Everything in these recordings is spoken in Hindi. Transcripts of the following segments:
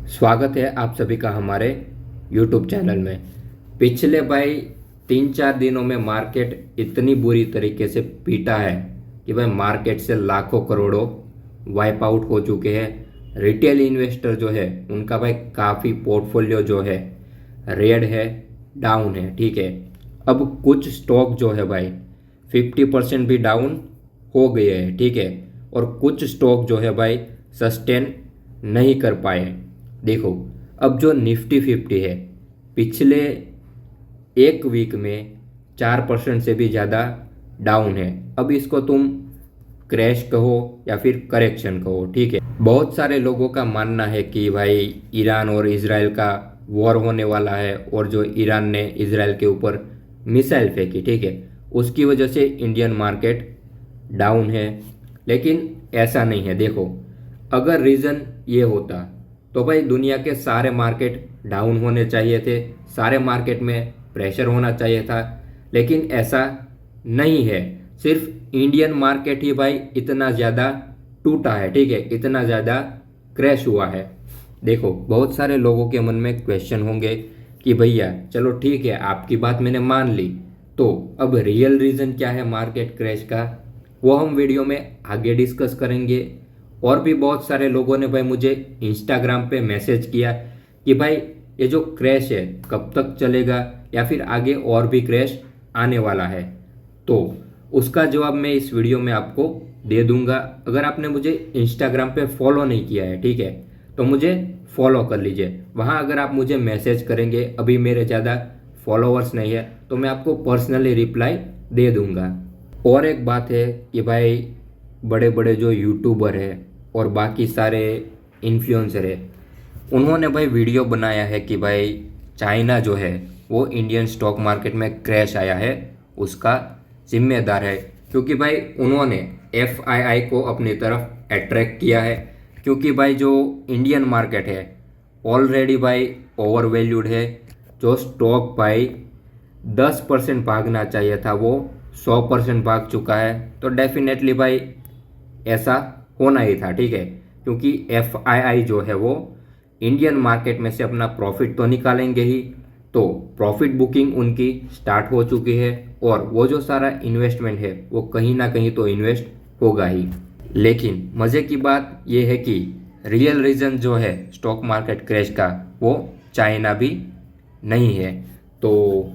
स्वागत है आप सभी का हमारे YouTube चैनल में। पिछले भाई 3-4 दिनों में मार्केट इतनी बुरी तरीके से पीटा है कि भाई मार्केट से लाखों करोड़ों वाइप आउट हो चुके हैं। रिटेल इन्वेस्टर जो है उनका भाई काफ़ी पोर्टफोलियो जो है रेड है, डाउन है। ठीक है, अब कुछ स्टॉक जो है भाई 50% भी डाउन हो गए हैं। ठीक है, और कुछ स्टॉक जो है भाई सस्टेन नहीं कर पाए। देखो, अब जो निफ्टी 50 है पिछले एक वीक में 4% से भी ज़्यादा डाउन है। अब इसको तुम क्रैश कहो या फिर करेक्शन कहो। ठीक है, बहुत सारे लोगों का मानना है कि भाई ईरान और इजराइल का वॉर होने वाला है और जो ईरान ने इजराइल के ऊपर मिसाइल फेंकी, ठीक है, उसकी वजह से इंडियन मार्केट डाउन है। लेकिन ऐसा नहीं है। देखो, अगर रीज़न ये होता तो भाई दुनिया के सारे मार्केट डाउन होने चाहिए थे, सारे मार्केट में प्रेशर होना चाहिए था। लेकिन ऐसा नहीं है, सिर्फ इंडियन मार्केट ही भाई इतना ज़्यादा टूटा है। ठीक है, इतना ज़्यादा क्रैश हुआ है। देखो, बहुत सारे लोगों के मन में क्वेश्चन होंगे कि भैया चलो ठीक है, आपकी बात मैंने मान ली, तो अब रियल रीज़न क्या है मार्केट क्रैश का, वो हम वीडियो में आगे डिस्कस करेंगे। और भी बहुत सारे लोगों ने भाई मुझे इंस्टाग्राम पे मैसेज किया कि भाई ये जो क्रैश है कब तक चलेगा या फिर आगे और भी क्रैश आने वाला है, तो उसका जवाब मैं इस वीडियो में आपको दे दूंगा। अगर आपने मुझे इंस्टाग्राम पे फॉलो नहीं किया है, ठीक है, तो मुझे फॉलो कर लीजिए। वहाँ अगर आप मुझे मैसेज करेंगे, अभी मेरे ज़्यादा फॉलोअर्स नहीं है, तो मैं आपको पर्सनली रिप्लाई दे दूंगा। और एक बात है कि भाई बड़े बड़े जो यूट्यूबर है और बाकी सारे इन्फ्लुएंसर है, उन्होंने भाई वीडियो बनाया है कि भाई चाइना जो है वो इंडियन स्टॉक मार्केट में क्रैश आया है उसका जिम्मेदार है। क्योंकि भाई उन्होंने एफआईआई को अपनी तरफ अट्रैक्ट किया है। क्योंकि भाई जो इंडियन मार्केट है ऑलरेडी भाई ओवर वैल्यूड है। जो स्टॉक भाई 10% भागना चाहिए था वो 100% भाग चुका है। तो डेफिनेटली भाई ऐसा होना ही था। ठीक है, क्योंकि एफआईआई जो है वो इंडियन मार्केट में से अपना प्रॉफिट तो निकालेंगे ही, तो प्रॉफिट बुकिंग उनकी स्टार्ट हो चुकी है और वो जो सारा इन्वेस्टमेंट है वो कहीं ना कहीं तो इन्वेस्ट होगा ही। लेकिन मज़े की बात यह है कि रियल रीज़न जो है स्टॉक मार्केट क्रैश का वो चाइना भी नहीं है। तो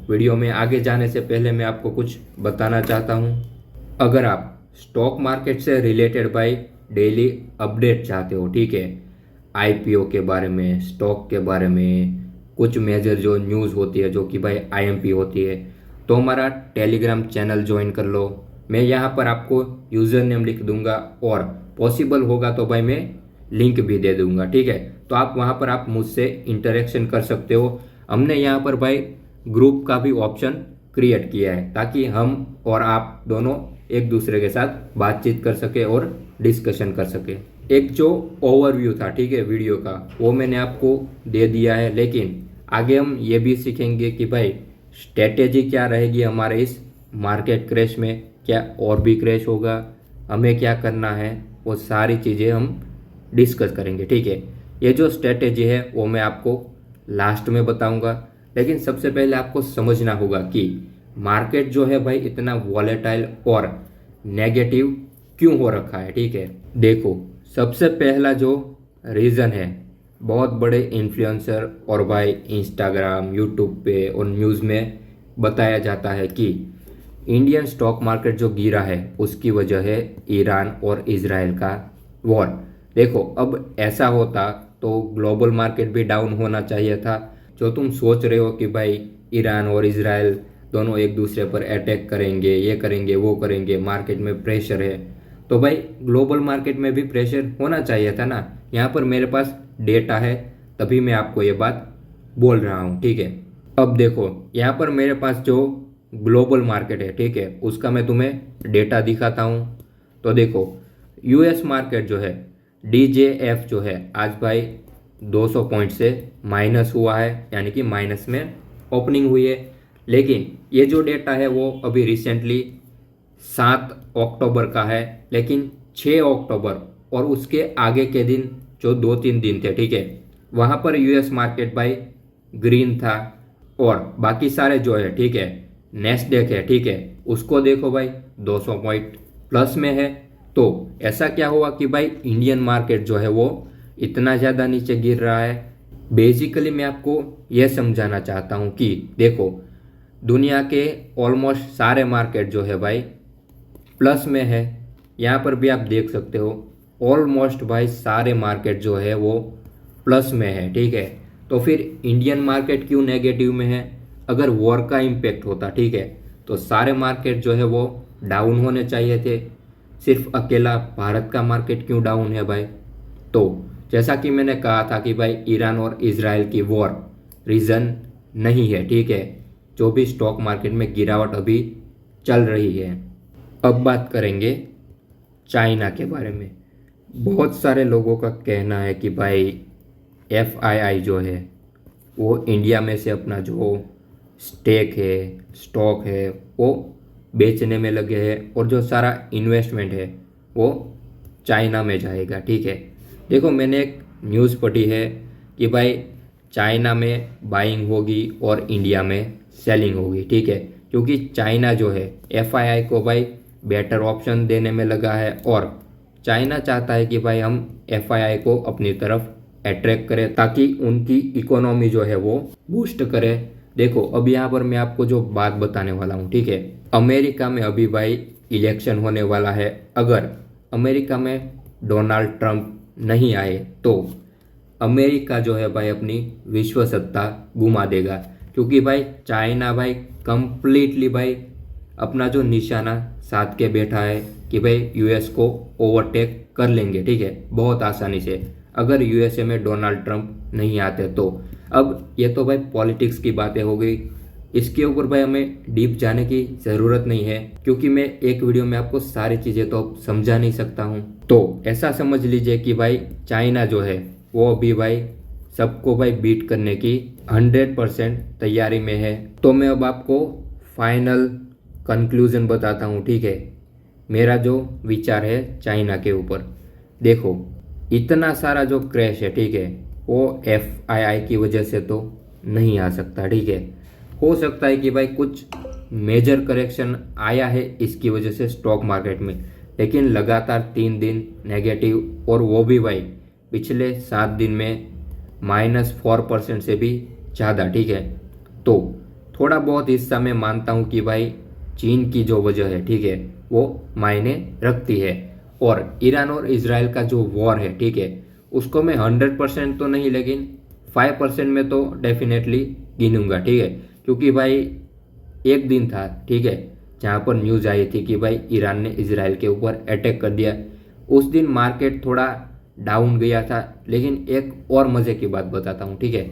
वीडियो में आगे जाने से पहले मैं आपको कुछ बताना चाहता हूँ। अगर आप स्टॉक मार्केट से रिलेटेड भाई डेली अपडेट चाहते हो, ठीक है, आईपीओ के बारे में, स्टॉक के बारे में, कुछ मेजर जो न्यूज़ होती है जो कि भाई आईएमपी होती है, तो हमारा टेलीग्राम चैनल ज्वाइन कर लो। मैं यहाँ पर आपको यूज़र नेम लिख दूंगा और पॉसिबल होगा तो भाई मैं लिंक भी दे दूंगा। ठीक है, तो आप वहाँ पर आप मुझसे इंटरेक्शन कर सकते हो। हमने यहाँ पर भाई ग्रुप का भी ऑप्शन क्रिएट किया है ताकि हम और आप दोनों एक दूसरे के साथ बातचीत कर सके और डिस्कशन कर सके। एक जो ओवरव्यू था, ठीक है, वीडियो का, वो मैंने आपको दे दिया है। लेकिन आगे हम ये भी सीखेंगे कि भाई स्ट्रेटेजी क्या रहेगी हमारे इस मार्केट क्रैश में, क्या और भी क्रैश होगा, हमें क्या करना है, वो सारी चीज़ें हम डिस्कस करेंगे। ठीक है, ये जो स्ट्रेटेजी है वो मैं आपको लास्ट में बताऊंगा। लेकिन सबसे पहले आपको समझना होगा कि मार्केट जो है भाई इतना वॉलेटाइल और नेगेटिव क्यों हो रखा है। ठीक है, देखो, सबसे पहला जो रीज़न है, बहुत बड़े इन्फ्लुएंसर और भाई इंस्टाग्राम, यूट्यूब पे और न्यूज़ में बताया जाता है कि इंडियन स्टॉक मार्केट जो गिरा है उसकी वजह है ईरान और इजराइल का वॉर। देखो, अब ऐसा होता तो ग्लोबल मार्केट भी डाउन होना चाहिए था। जो तुम सोच रहे हो कि भाई ईरान और इजराइल दोनों एक दूसरे पर अटैक करेंगे, ये करेंगे, वो करेंगे, मार्केट में प्रेशर है, तो भाई ग्लोबल मार्केट में भी प्रेशर होना चाहिए था ना। यहाँ पर मेरे पास डेटा है तभी मैं आपको ये बात बोल रहा हूँ। ठीक है, अब देखो, यहाँ पर मेरे पास जो ग्लोबल मार्केट है, ठीक है, उसका मैं तुम्हें डेटा दिखाता हूँ। तो देखो, यूएस मार्केट जो है डीजेएफ जो है आज भाई 200 पॉइंट से माइनस हुआ है, यानी कि माइनस में ओपनिंग हुई है। लेकिन ये जो डेटा है वो अभी रिसेंटली 7 अक्टूबर का है। लेकिन 6 अक्टूबर और उसके आगे के दिन जो 2-3 दिन थे, ठीक है, वहाँ पर यूएस मार्केट भाई ग्रीन था, और बाकी सारे जो है ठीक है, नेस्डेक है ठीक है, उसको देखो भाई 200 पॉइंट प्लस में है। तो ऐसा क्या हुआ कि भाई इंडियन मार्केट जो है वो इतना ज़्यादा नीचे गिर रहा है। बेसिकली मैं आपको यह समझाना चाहता हूँ कि देखो, दुनिया के ऑलमोस्ट सारे मार्केट जो है भाई प्लस में है। यहाँ पर भी आप देख सकते हो ऑलमोस्ट भाई सारे मार्केट जो है वो प्लस में है ठीक है। तो फिर इंडियन मार्केट क्यों नेगेटिव में है? अगर वॉर का इम्पेक्ट होता ठीक है, तो सारे मार्केट जो है वो डाउन होने चाहिए थे। सिर्फ अकेला भारत का मार्केट क्यों डाउन है भाई? तो जैसा कि मैंने कहा था कि भाई ईरान और इजराइल की वॉर रीज़न नहीं है ठीक है, जो भी स्टॉक मार्केट में गिरावट अभी चल रही है। अब बात करेंगे चाइना के बारे में। बहुत सारे लोगों का कहना है कि भाई एफआईआई जो है वो इंडिया में से अपना जो स्टेक है, स्टॉक है, वो बेचने में लगे हैं और जो सारा इन्वेस्टमेंट है वो चाइना में जाएगा ठीक है। देखो, मैंने एक न्यूज़ पढ़ी है कि भाई चाइना में बाइंग होगी और इंडिया में सेलिंग होगी ठीक है, क्योंकि चाइना जो है एफआईआई को भाई बेटर ऑप्शन देने में लगा है, और चाइना चाहता है कि भाई हम एफआईआई को अपनी तरफ अट्रैक्ट करें ताकि उनकी इकोनॉमी जो है वो बूस्ट करे। देखो, अब यहाँ पर मैं आपको जो बात बताने वाला हूँ ठीक है, अमेरिका में अभी भाई इलेक्शन होने वाला है। अगर अमेरिका में डोनाल्ड ट्रंप नहीं आए तो अमेरिका जो है भाई अपनी विश्व सत्ता घुमा देगा, क्योंकि भाई चाइना भाई कंप्लीटली भाई अपना जो निशाना साध के बैठा है कि भाई यूएस को ओवरटेक कर लेंगे ठीक है, बहुत आसानी से, अगर यूएसए में डोनाल्ड ट्रंप नहीं आते तो। अब ये तो भाई पॉलिटिक्स की बातें हो गई, इसके ऊपर भाई हमें डीप जाने की ज़रूरत नहीं है, क्योंकि मैं एक वीडियो में आपको सारी चीज़ें तो समझा नहीं सकता हूँ। तो ऐसा समझ लीजिए कि भाई चाइना जो है वो अभी भाई सबको भाई बीट करने की 100% तैयारी में है। तो मैं अब आपको फाइनल कंक्लूजन बताता हूँ ठीक है, मेरा जो विचार है चाइना के ऊपर। देखो, इतना सारा जो क्रैश है ठीक है, वो एफआईआई की वजह से तो नहीं आ सकता ठीक है। हो सकता है कि भाई कुछ मेजर करेक्शन आया है इसकी वजह से स्टॉक मार्केट में, लेकिन लगातार 3 दिन नेगेटिव, और वो भी भाई पिछले 7 दिन में -4% से भी ज़्यादा ठीक है। तो थोड़ा बहुत हिस्सा मैं मानता हूँ कि भाई चीन की जो वजह है ठीक है वो मायने रखती है, और ईरान और इजराइल का जो वॉर है ठीक है उसको मैं 100% तो नहीं, लेकिन 5% में तो डेफिनेटली गिनूंगा ठीक है। क्योंकि भाई एक दिन था ठीक है जहाँ पर न्यूज़ आई थी कि भाई ईरान ने इजराइल के ऊपर अटैक कर दिया। उस दिन मार्केट थोड़ा डाउन गया था, लेकिन एक और मज़े की बात बताता हूँ ठीक है।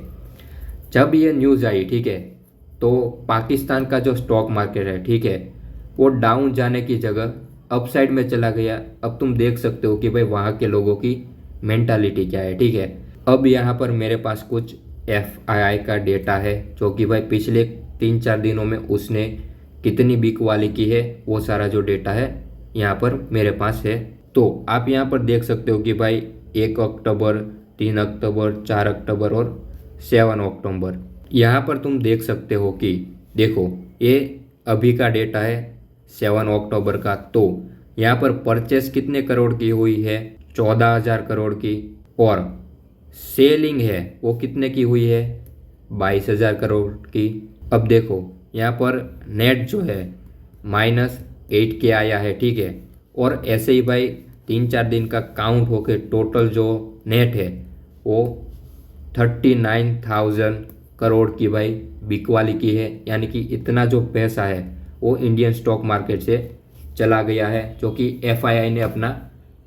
जब ये न्यूज़ आई ठीक है, तो पाकिस्तान का जो स्टॉक मार्केट है ठीक है वो डाउन जाने की जगह अपसाइड में चला गया। अब तुम देख सकते हो कि भाई वहाँ के लोगों की मेंटालिटी क्या है ठीक है। अब यहाँ पर मेरे पास कुछ एफआईआई का डेटा है, जो कि भाई पिछले 3-4 दिनों में उसने कितनी बिकवाली की है, वो सारा जो डेटा है यहाँ पर मेरे पास है। तो आप यहाँ पर देख सकते हो कि भाई 1 अक्टूबर, 3 अक्टूबर, 4 अक्टूबर और 7 अक्टूबर, यहाँ पर तुम देख सकते हो कि देखो ये अभी का डेटा है 7 अक्टूबर का। तो यहाँ पर परचेस कितने करोड़ की हुई है? 14,000 करोड़ की, और सेलिंग है वो कितने की हुई है? 22,000 करोड़ की। अब देखो यहाँ पर नेट जो है -8 के आया है ठीक है, और ऐसे ही भाई 3-4 दिन का काउंट होके टोटल जो नेट है वो 39,000 करोड़ की भाई बिकवाली की है। यानी कि इतना जो पैसा है वो इंडियन स्टॉक मार्केट से चला गया है, जो कि एफआईआई ने अपना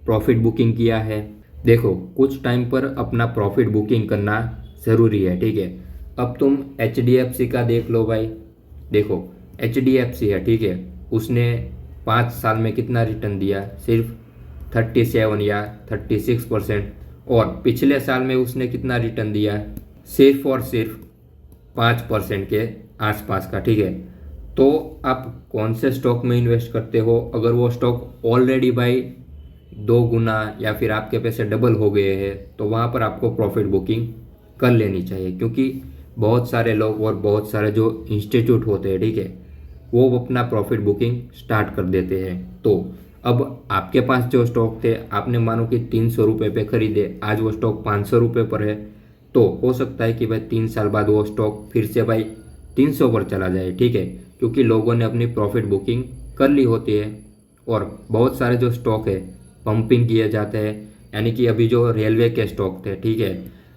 प्रॉफिट बुकिंग किया है। देखो, कुछ टाइम पर अपना प्रॉफिट बुकिंग करना ज़रूरी है ठीक है। अब तुम एचडीएफसी का देख लो भाई। देखो, एचडीएफसी है ठीक है, उसने 5 साल में कितना रिटर्न दिया? सिर्फ 37 या 36%, और पिछले साल में उसने कितना रिटर्न दिया? सिर्फ और सिर्फ 5% के आसपास का ठीक है। तो आप कौन से स्टॉक में इन्वेस्ट करते हो? अगर वो स्टॉक ऑलरेडी भाई 2 गुना या फिर आपके पैसे डबल हो गए हैं, तो वहाँ पर आपको प्रॉफिट बुकिंग कर लेनी चाहिए, क्योंकि बहुत सारे लोग और बहुत सारे जो इंस्टीट्यूट होते हैं, ठीक है, वो अपना प्रॉफिट बुकिंग स्टार्ट कर देते हैं। तो अब आपके पास जो स्टॉक थे, आपने मानो कि 300 रुपये पे खरीदे, आज वो स्टॉक 500 रुपये पर है, तो हो सकता है कि भाई 3 साल बाद वो स्टॉक फिर से भाई 300 पर चला जाए, ठीक है, क्योंकि लोगों ने अपनी प्रॉफिट बुकिंग कर ली होती है। और बहुत सारे जो स्टॉक है पंपिंग किए जाते हैं, यानी कि अभी जो रेलवे के स्टॉक थे, ठीक है,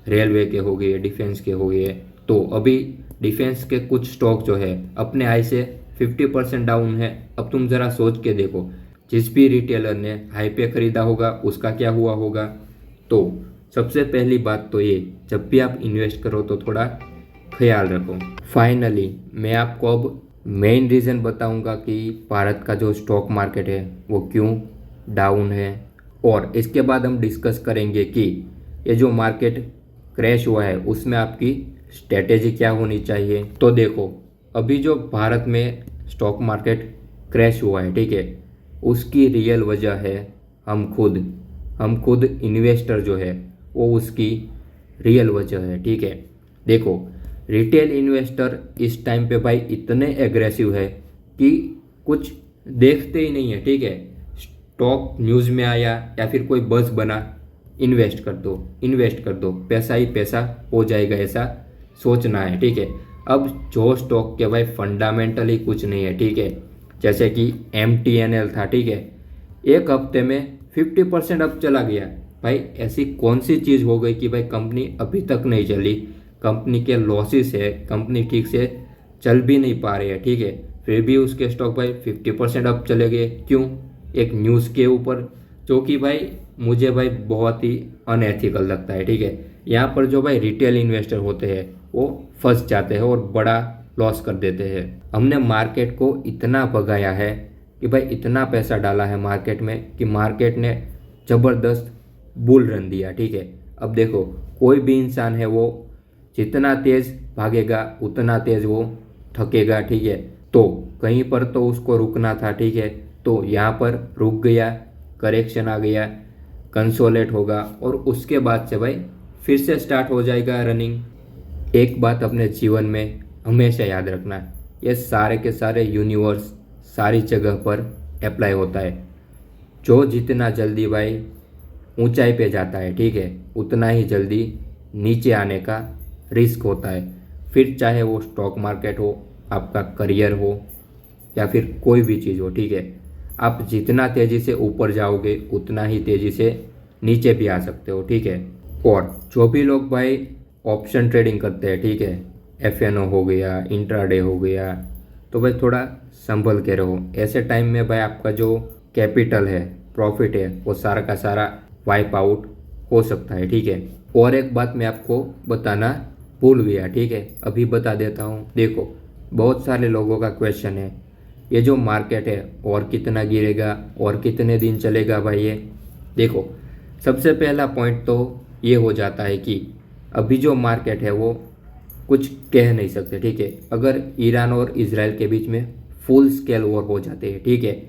रेलवे के हो गए, डिफेंस के हो गए, तो अभी डिफेंस के कुछ स्टॉक जो है अपने हाई से 50% डाउन है। अब तुम ज़रा सोच के देखो, जिस भी रिटेलर ने हाई पे खरीदा होगा उसका क्या हुआ होगा। तो सबसे पहली बात तो ये, जब भी आप इन्वेस्ट करो तो थोड़ा ख्याल रखो। फाइनली मैं आपको अब मेन रीज़न बताऊंगा कि भारत का जो स्टॉक मार्केट है वो क्यों डाउन है, और इसके बाद हम डिस्कस करेंगे कि ये जो मार्केट क्रैश हुआ है उसमें आपकी स्ट्रेटेजी क्या होनी चाहिए। तो देखो, अभी जो भारत में स्टॉक मार्केट क्रैश हुआ है, ठीक है, उसकी रियल वजह है हम खुद इन्वेस्टर जो है वो उसकी रियल वजह है, ठीक है। देखो, रिटेल इन्वेस्टर इस टाइम पे भाई इतने एग्रेसिव है कि कुछ देखते ही नहीं है, ठीक है। स्टॉक न्यूज़ में आया या फिर कोई बज़ बना, इन्वेस्ट कर दो, पैसा ही पैसा हो जाएगा, ऐसा सोचना है, ठीक है। अब जो स्टॉक के भाई फंडामेंटली कुछ नहीं है, ठीक है, जैसे कि MTNL था, ठीक है, एक हफ्ते में 50% अप चला गया। भाई ऐसी कौन सी चीज़ हो गई कि भाई कंपनी अभी तक नहीं चली, कंपनी के लॉसेस है, कंपनी ठीक से चल भी नहीं पा रही है, ठीक है, फिर भी उसके स्टॉक भाई 50% अप चले गए। क्यों? एक न्यूज़ के ऊपर, जो कि भाई मुझे भाई बहुत ही अनएथिकल लगता है, ठीक है। यहाँ पर जो भाई रिटेल इन्वेस्टर होते हैं वो फंस जाते हैं और बड़ा लॉस कर देते हैं। हमने मार्केट को इतना भगाया है कि भाई इतना पैसा डाला है मार्केट में कि मार्केट ने ज़बरदस्त बुल रन दिया, ठीक है। अब देखो, कोई भी इंसान है वो जितना तेज़ भागेगा उतना तेज़ वो थकेगा, ठीक है। तो कहीं पर तो उसको रुकना था, ठीक है, तो यहाँ पर रुक गया, करेक्शन आ गया, कंसोलेट होगा और उसके बाद से भाई फिर से स्टार्ट हो जाएगा रनिंग। एक बात अपने जीवन में हमेशा याद रखना, ये सारे के सारे यूनिवर्स सारी जगह पर अप्लाई होता है। जो जितना जल्दी भाई ऊंचाई पे जाता है, ठीक है, उतना ही जल्दी नीचे आने का रिस्क होता है। फिर चाहे वो स्टॉक मार्केट हो, आपका करियर हो या फिर कोई भी चीज़ हो, ठीक है, आप जितना तेज़ी से ऊपर जाओगे उतना ही तेज़ी से नीचे भी आ सकते हो, ठीक है। और जो भी लोग भाई ऑप्शन ट्रेडिंग करते हैं, ठीक है, FNO हो गया, इंट्राडे हो गया, तो भाई थोड़ा संभल के रहो। ऐसे टाइम में भाई आपका जो कैपिटल है, प्रॉफिट है, वो सारा का सारा वाइप आउट हो सकता है, ठीक है। और एक बात मैं आपको बताना भूल गया, ठीक है, अभी बता देता हूँ। देखो, बहुत सारे लोगों का क्वेश्चन है, ये जो मार्केट है और कितना गिरेगा और कितने दिन चलेगा भाई ये। देखो, सबसे पहला पॉइंट तो ये हो जाता है कि अभी जो मार्केट है वो कुछ कह नहीं सकते, ठीक है। अगर ईरान और इजराइल के बीच में फुल स्केल वॉर हो जाते हैं, ठीक है,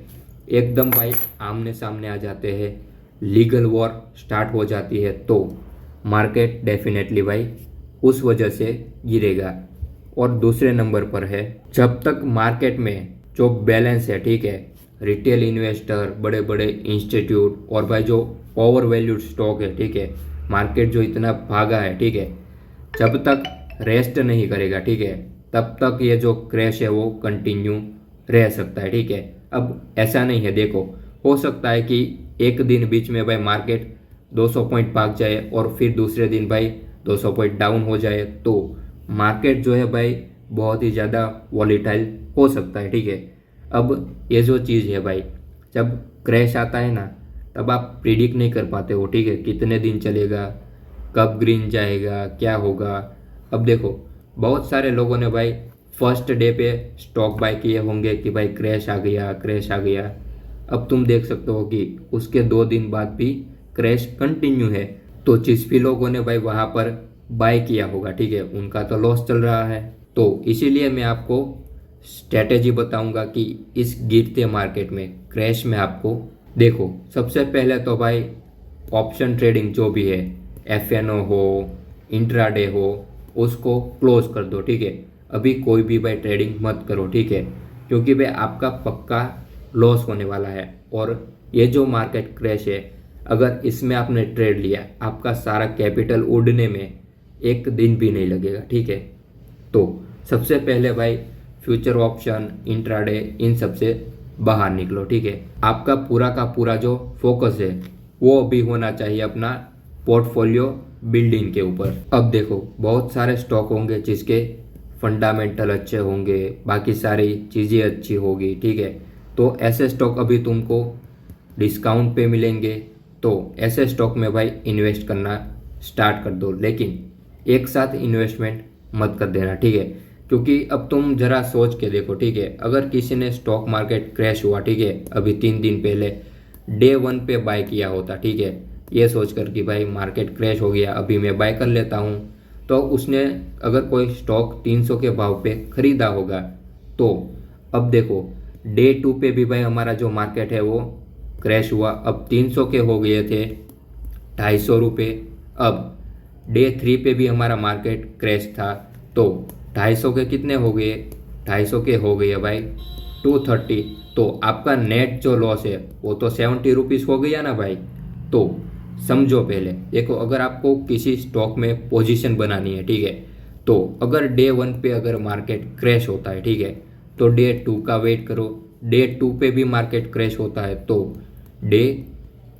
एकदम भाई आमने सामने आ जाते हैं, लीगल वॉर स्टार्ट हो जाती है, तो मार्केट डेफिनेटली भाई उस वजह से गिरेगा। और दूसरे नंबर पर है, जब तक मार्केट में जो बैलेंस है, ठीक है, रिटेल इन्वेस्टर, बड़े बड़े इंस्टीट्यूट और भाई जो ओवर वैल्यूड स्टॉक है, ठीक है, मार्केट जो इतना भागा है, ठीक है, जब तक रेस्ट नहीं करेगा, ठीक है, तब तक ये जो क्रैश है वो कंटिन्यू रह सकता है, ठीक है। अब ऐसा नहीं है, देखो, हो सकता है कि एक दिन बीच में भाई मार्केट 200 पॉइंट भाग जाए और फिर दूसरे दिन भाई 200 पॉइंट डाउन हो जाए, तो मार्केट जो है भाई बहुत ही ज़्यादा वॉलीटाइल हो सकता है, ठीक है। अब ये जो चीज़ है भाई, जब क्रैश आता है ना, तब आप प्रिडिक्ट नहीं कर पाते हो, ठीक है, कितने दिन चलेगा, कब ग्रीन जाएगा, क्या होगा। अब देखो, बहुत सारे लोगों ने भाई फर्स्ट डे पे स्टॉक बाय किए होंगे कि भाई क्रैश आ गया। अब तुम देख सकते हो कि उसके 2 दिन बाद भी क्रैश कंटिन्यू है, तो जिस भी लोगों ने भाई वहाँ पर बाय किया होगा, ठीक है, उनका तो लॉस चल रहा है। तो इसीलिए मैं आपको स्ट्रेटेजी बताऊंगा कि इस गिरते मार्केट में, क्रैश में आपको, देखो, सबसे पहले तो भाई ऑप्शन ट्रेडिंग जो भी है, FNO हो, इंट्राडे हो उसको क्लोज कर दो, ठीक है। अभी कोई भी भाई ट्रेडिंग मत करो, ठीक है, क्योंकि भाई आपका पक्का लॉस होने वाला है। और ये जो मार्केट क्रैश है, अगर इसमें आपने ट्रेड लिया, आपका सारा कैपिटल उड़ने में एक दिन भी नहीं लगेगा, ठीक है। तो सबसे पहले भाई फ्यूचर ऑप्शन, इंट्राडे, इन सब से बाहर निकलो, ठीक है। आपका पूरा का पूरा जो फोकस है वो भी होना चाहिए अपना पोर्टफोलियो बिल्डिंग के ऊपर। अब देखो बहुत सारे स्टॉक होंगे जिसके फंडामेंटल अच्छे होंगे, बाकी सारी चीज़ें अच्छी होगी, ठीक है। तो ऐसे स्टॉक अभी तुमको डिस्काउंट पे मिलेंगे, तो ऐसे स्टॉक में भाई इन्वेस्ट करना स्टार्ट कर दो। लेकिन एक साथ इन्वेस्टमेंट मत कर देना, ठीक है। क्योंकि अब तुम जरा सोच के देखो, ठीक है, अगर किसी ने स्टॉक मार्केट क्रैश हुआ, ठीक है, अभी 3 दिन पहले डे 1 पे बाय किया होता, ठीक है, ये सोचकर कि भाई मार्केट क्रैश हो गया, अभी मैं बाय कर लेता हूँ, तो उसने अगर कोई स्टॉक 300 के भाव पे खरीदा होगा, तो अब देखो डे 2 पे भी भाई हमारा जो मार्केट है वो क्रैश हुआ, अब 300 के हो गए थे 250 रुपये। अब डे 3 पे भी हमारा मार्केट क्रैश था, तो 250 के कितने हो गए, 250 के हो गए भाई 230। तो आपका नेट जो लॉस है वो तो 70 रुपीज़ हो गया ना भाई। तो समझो पहले देखो, अगर आपको किसी स्टॉक में पोजीशन बनानी है, ठीक है, तो अगर डे 1 पे अगर मार्केट क्रैश होता है, ठीक है, तो डे 2 का वेट करो। डे 2 पे भी मार्केट क्रैश होता है तो डे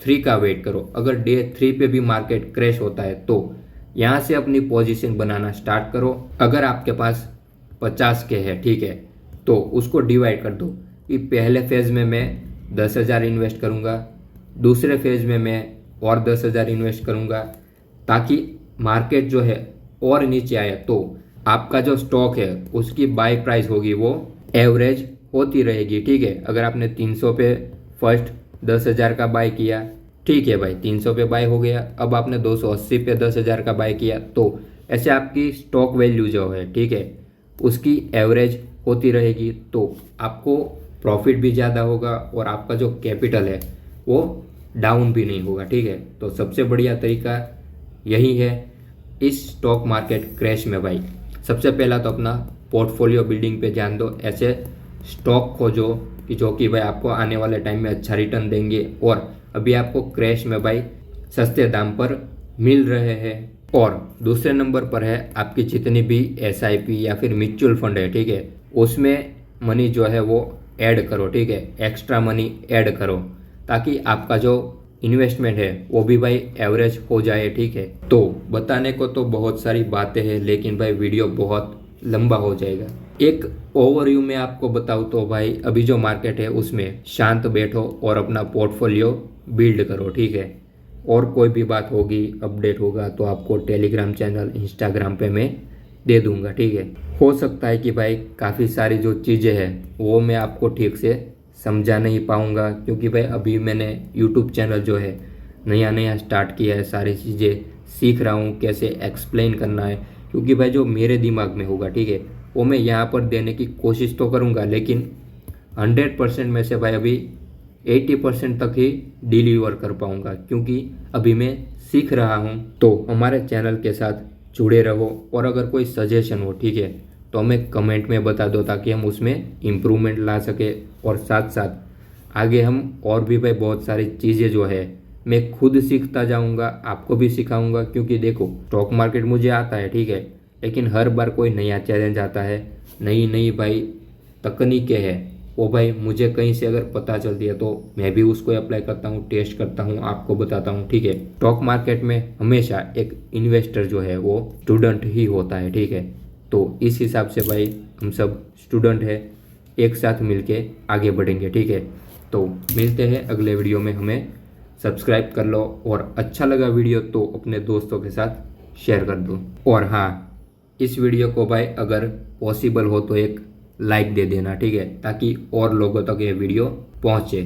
3 का वेट करो। अगर डे 3 पे भी मार्केट क्रैश होता है तो यहाँ से अपनी पोजीशन बनाना स्टार्ट करो। अगर आपके पास 50 के है, ठीक है, तो उसको डिवाइड कर दो कि पहले फेज़ में मैं 10,000 इन्वेस्ट करूँगा, दूसरे फेज़ में मैं और 10,000 इन्वेस्ट करूँगा, ताकि मार्केट जो है और नीचे आए तो आपका जो स्टॉक है उसकी बाय प्राइस होगी वो एवरेज होती रहेगी, ठीक है। अगर आपने 300 पे फर्स्ट 10,000 का बाय किया, ठीक है भाई, 300 पे बाय हो गया, अब आपने 280 पे 10,000 का बाय किया, तो ऐसे आपकी स्टॉक वैल्यू जो है, ठीक है, उसकी एवरेज होती रहेगी, तो आपको प्रॉफिट भी ज़्यादा होगा और आपका जो कैपिटल है वो डाउन भी नहीं होगा, ठीक है। तो सबसे बढ़िया तरीका यही है इस स्टॉक मार्केट क्रैश में भाई। सबसे पहला तो अपना पोर्टफोलियो बिल्डिंग पे ध्यान दो, ऐसे स्टॉक खोजो कि जो कि भाई आपको आने वाले टाइम में अच्छा रिटर्न देंगे और अभी आपको क्रैश में भाई सस्ते दाम पर मिल रहे हैं। और दूसरे नंबर पर है आपकी जितनी भी SIP या फिर म्यूचुअल फंड है, ठीक है, उसमें मनी जो है वो ऐड करो, ठीक है, एक्स्ट्रा मनी ऐड करो, ताकि आपका जो इन्वेस्टमेंट है वो भी भाई एवरेज हो जाए, ठीक है। तो बताने को तो बहुत सारी बातें हैं, लेकिन भाई वीडियो बहुत लंबा हो जाएगा। एक ओवरव्यू में आपको बताऊँ तो भाई अभी जो मार्केट है उसमें शांत बैठो और अपना पोर्टफोलियो बिल्ड करो, ठीक है। और कोई भी बात होगी, अपडेट होगा तो आपको टेलीग्राम चैनल, इंस्टाग्राम पे मैं दे दूंगा, ठीक है। हो सकता है कि भाई काफ़ी सारी जो चीज़ें हैं वो मैं आपको ठीक से समझा नहीं पाऊंगा, क्योंकि भाई अभी मैंने यूट्यूब चैनल जो है नया स्टार्ट किया है, सारी चीज़ें सीख रहा हूँ कैसे एक्सप्लेन करना है, क्योंकि भाई जो मेरे दिमाग में होगा, ठीक है, वो मैं यहाँ पर देने की कोशिश तो करूँगा, लेकिन 100% में से भाई अभी 80% तक ही डिलीवर कर पाऊँगा, क्योंकि अभी मैं सीख रहा हूँ। तो हमारे चैनल के साथ जुड़े रहो और अगर कोई सजेशन हो, ठीक है, तो हमें कमेंट में बता दो ताकि हम उसमें इम्प्रूवमेंट ला सके। और साथ साथ आगे हम और भी भाई बहुत सारी चीज़ें जो है मैं खुद सीखता जाऊंगा, आपको भी सिखाऊंगा, क्योंकि देखो स्टॉक मार्केट मुझे आता है, ठीक है, लेकिन हर बार कोई नया चैलेंज आता है, नई भाई तकनीकें हैं, वो भाई मुझे कहीं से अगर पता चलती है तो मैं भी उसको अप्लाई करता हूँ, टेस्ट करता हूँ, आपको बताता हूँ, ठीक है। स्टॉक मार्केट में हमेशा एक इन्वेस्टर जो है वो स्टूडेंट ही होता है, ठीक है। तो इस हिसाब से भाई हम सब स्टूडेंट है, एक साथ मिलके आगे बढ़ेंगे, ठीक है। तो मिलते हैं अगले वीडियो में, हमें सब्सक्राइब कर लो और अच्छा लगा वीडियो तो अपने दोस्तों के साथ शेयर कर दो। और हाँ, इस वीडियो को भाई अगर पॉसिबल हो तो एक लाइक दे देना, ठीक है, ताकि और लोगों तक ये वीडियो पहुँचे।